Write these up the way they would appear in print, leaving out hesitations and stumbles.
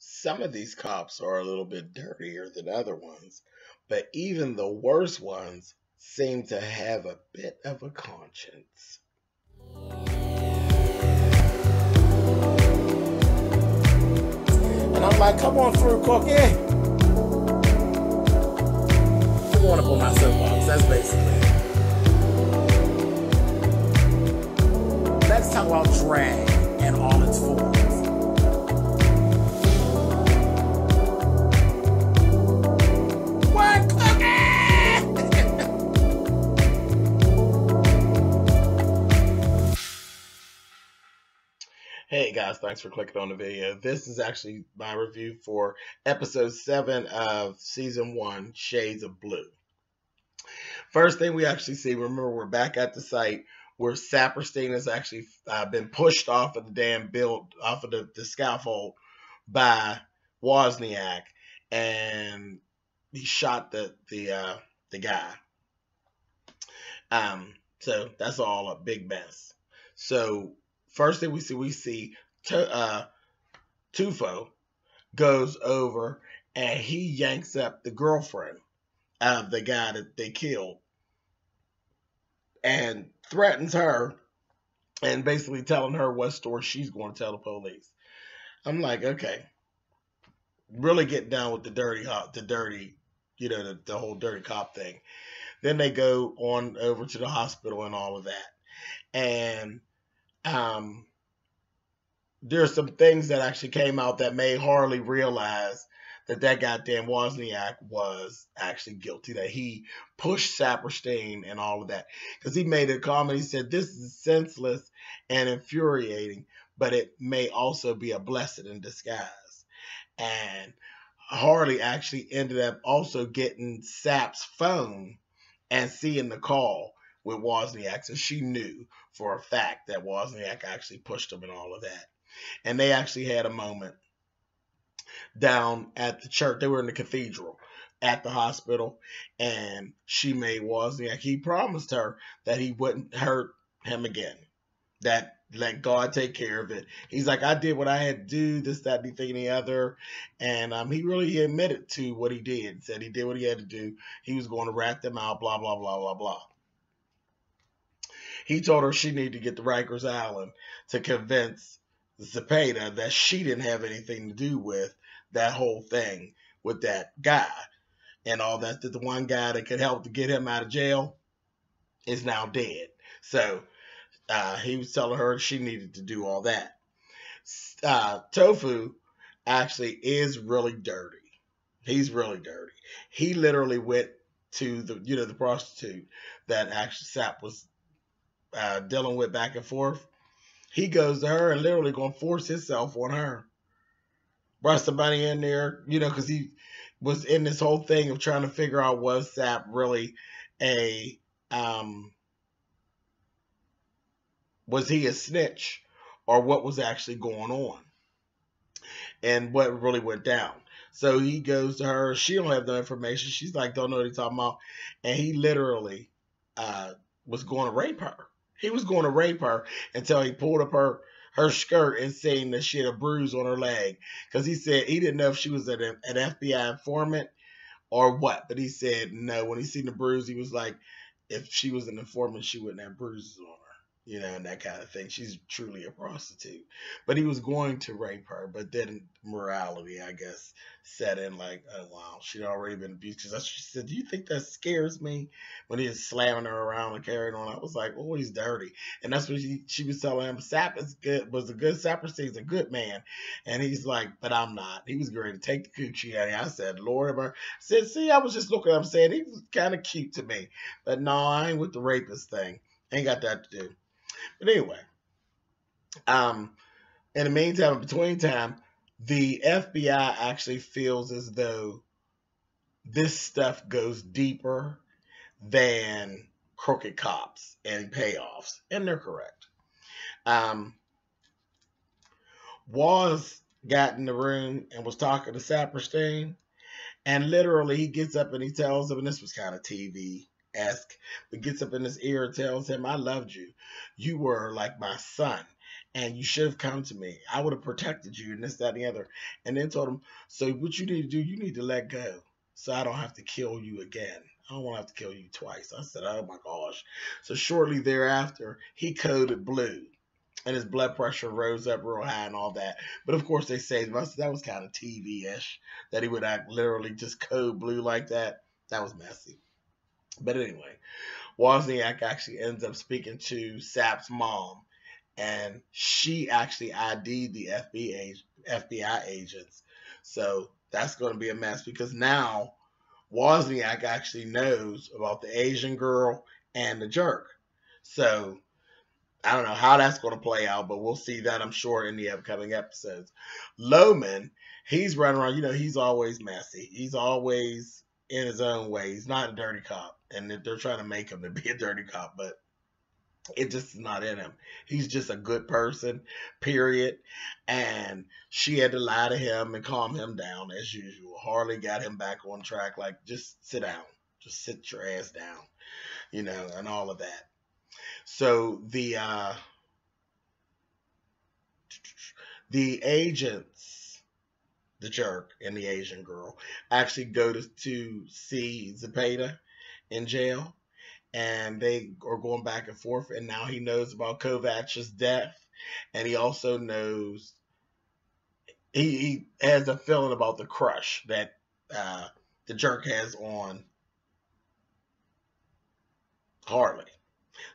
Some of these cops are a little bit dirtier than other ones, but even the worst ones seem to have a bit of a conscience. And I'm like, come on through, Cookie. I want to put my soapbox. That's basically it. Let's talk about drag and all its forms. What, Cookie? Hey guys, thanks for clicking on the video. This is actually my review for episode 7 of season 1, Shades of Blue. First thing we actually see, remember we're back at the site where Saperstein has actually been pushed off of the damn off of the scaffold by Wozniak, and he shot the guy. So that's all a big mess. So first thing we see Tufo goes over and he yanks up the girlfriend of the guy that they killed and threatens her and basically telling her what story she's going to tell the police. I'm like, okay, really get down with the dirty, the whole dirty cop thing. Then they go on over to the hospital and all of that. And there's some things that actually came out that made Harley realize that goddamn Wozniak was actually guilty, that he pushed Saperstein and all of that. Because he made a comment, he said, this is senseless and infuriating, but it may also be a blessing in disguise. And Harley actually ended up also getting Sap's phone and seeing the call with Wozniak, so she knew for a fact that Wozniak actually pushed him and all of that. And they actually had a moment down at the church. They were in the cathedral at the hospital, and she made Wozniak, he promised her that he wouldn't hurt him again, that let God take care of it. He's like, I did what I had to do, this, that, anything, and the other. And he admitted to what he did, said he did what he had to do. He was going to rat them out, blah, blah, blah, blah, blah. He told her she needed to get to Rikers Island to convince Zepeda that she didn't have anything to do with that whole thing with that guy and all that. That the one guy that could help to get him out of jail is now dead. So he was telling her she needed to do all that. Tofu actually is really dirty. He's really dirty. He literally went to the prostitute that actually Sap was dealing with back and forth. He goes to her and literally going to force himself on her. Brought somebody in there, because he was in this whole thing of trying to figure out, was Sap really was he a snitch, or what was actually going on and what really went down. So he goes to her. She don't have no information. She's like, don't know what he's talking about. And he literally was going to rape her. He was going to rape her until he pulled up her skirt and saying that she had a bruise on her leg. Because he said he didn't know if she was an FBI informant or what. But he said no. When he seen the bruise, he was like, if she was an informant, she wouldn't have bruises on her. And that kind of thing. She's truly a prostitute. But he was going to rape her. But then morality, I guess, set in like, oh, wow, she'd already been abused. Because she said, do you think that scares me? When he was slamming her around and carrying on, I was like, oh, he's dirty. And that's what she was telling him. Sap is good, was a good Saperstein's a good man. And he's like, but I'm not. He was going to take the coochie out of him. I said, Lord, I said, see, I was just looking at him saying, he was kind of cute to me. But no, I ain't with the rapist thing. Ain't got that to do. But anyway, in the meantime, between time, the FBI actually feels as though this stuff goes deeper than crooked cops and payoffs, and they're correct. Waz got in the room and was talking to Saperstein, and literally he gets up and he tells him, and this was kind of TV-esque, but gets up in his ear and tells him, I loved you. You were like my son, and you should have come to me. I would have protected you and this, that, and the other. And then told him, so what you need to do, you need to let go so I don't have to kill you again. I don't want to have to kill you twice. I said, oh my gosh. So shortly thereafter, he coded blue. And his blood pressure rose up real high and all that. But of course, they say that was kind of TV-ish, that he would act literally just code blue like that. That was messy. But anyway, Wozniak actually ends up speaking to Sapp's mom, and she actually ID'd the FBI agents. So that's going to be a mess, because now Wozniak actually knows about the Asian girl and the jerk. So I don't know how that's going to play out, but we'll see that, I'm sure, in the upcoming episodes. Loman, he's running around. You know, he's always messy. He's always in his own way. He's not a dirty cop, and they're trying to make him to be a dirty cop, but it just is not in him. He's just a good person, period. And she had to lie to him and calm him down as usual. Harley got him back on track, like, just sit down. Just sit your ass down, you know, and all of that. So the agents, the jerk and the Asian girl, actually go to see Zepeda in jail, and they are going back and forth. And now he knows about Kovach's death, and he also knows, he has a feeling about the crush that the jerk has on Harley.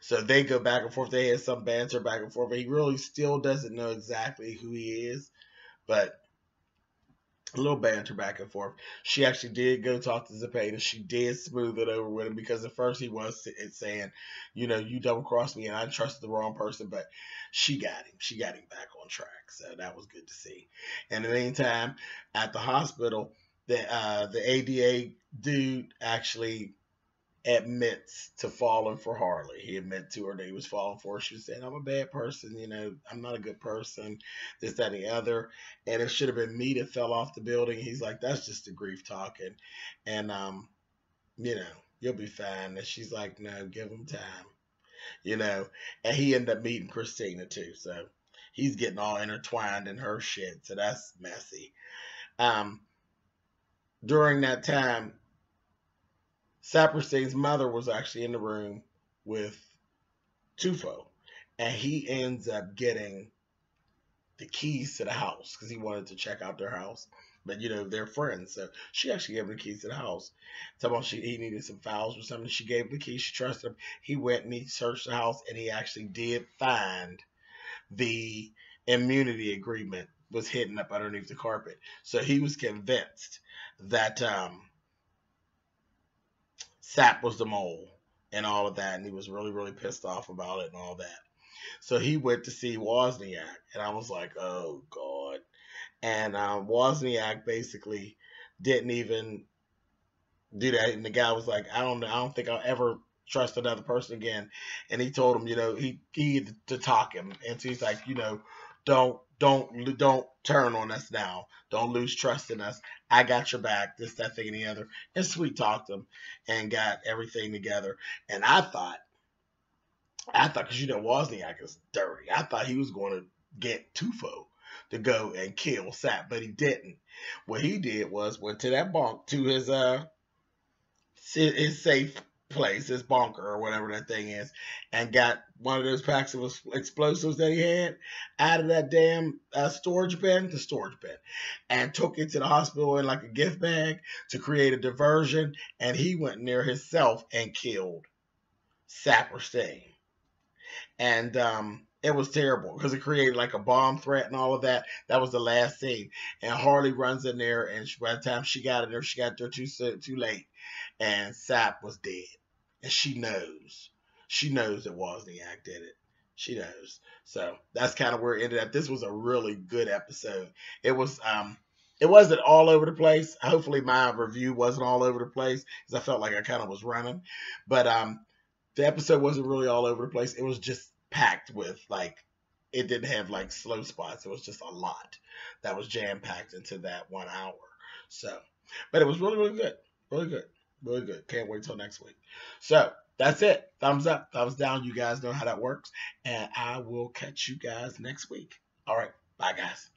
So they go back and forth. They had some banter back and forth, but he really still doesn't know exactly who he is. But a little banter back and forth. She actually did go talk to Zepeda. She did smooth it over with him, because at first he was saying, you know, you double-crossed me and I trusted the wrong person, but she got him. She got him back on track. So that was good to see. And in the meantime, at the hospital, the ADA dude actually admits to falling for Harley. He admitted to her that he was falling for her. She was saying, I'm a bad person, you know, I'm not a good person, this, that, and the other. And it should have been me that fell off the building. He's like, that's just the grief talking. And, you know, you'll be fine. And she's like, no, give him time, you know. And he ended up meeting Christina too. So he's getting all intertwined in her shit. So that's messy. During that time, Saperstein's mother was actually in the room with Tufo, and he ends up getting the keys to the house because he wanted to check out their house. But, you know, they're friends, so she actually gave him the keys to the house. Talking about he needed some files or something. She gave him the keys. She trusted him. He went and he searched the house, and he actually did find the immunity agreement was hidden up underneath the carpet. So he was convinced that Sapp was the mole and all of that, and he was really, really pissed off about it and all that. So he went to see Wozniak, and I was like, oh, God. And Wozniak basically didn't even do that, and the guy was like, I don't think I'll ever trust another person again. And he told him, you know, he had to talk him, and so he's like, you know, don't turn on us now. Don't lose trust in us. I got your back, this, that, thing, and the other. And sweet talked him and got everything together. And I thought, because, you know, Wozniak is dirty. I thought he was going to get Tufo to go and kill Sapp, but he didn't. What he did was went to that bunk, to his safe place, his bunker or whatever that thing is, and got one of those packs of explosives that he had out of that damn storage bin, and took it to the hospital in like a gift bag to create a diversion. And he went near himself and killed Saperstein. And it was terrible because it created like a bomb threat and all of that. That was the last scene. And Harley runs in there, and by the time she got in there, she got there too late, and Sapp was dead. And she knows that Wozniak did it. She knows. So that's kind of where it ended up. This was a really good episode. It was it wasn't all over the place. Hopefully my review wasn't all over the place, because I felt like I kind of was running. But the episode wasn't really all over the place. It was just packed with, like, it didn't have like slow spots. It was just a lot that was jam packed into that 1 hour. So, but it was really, really good. Really good. Really good. Can't wait till next week. So, That's it. Thumbs up, thumbs down. You guys know how that works. And I will catch you guys next week. All right. Bye, guys.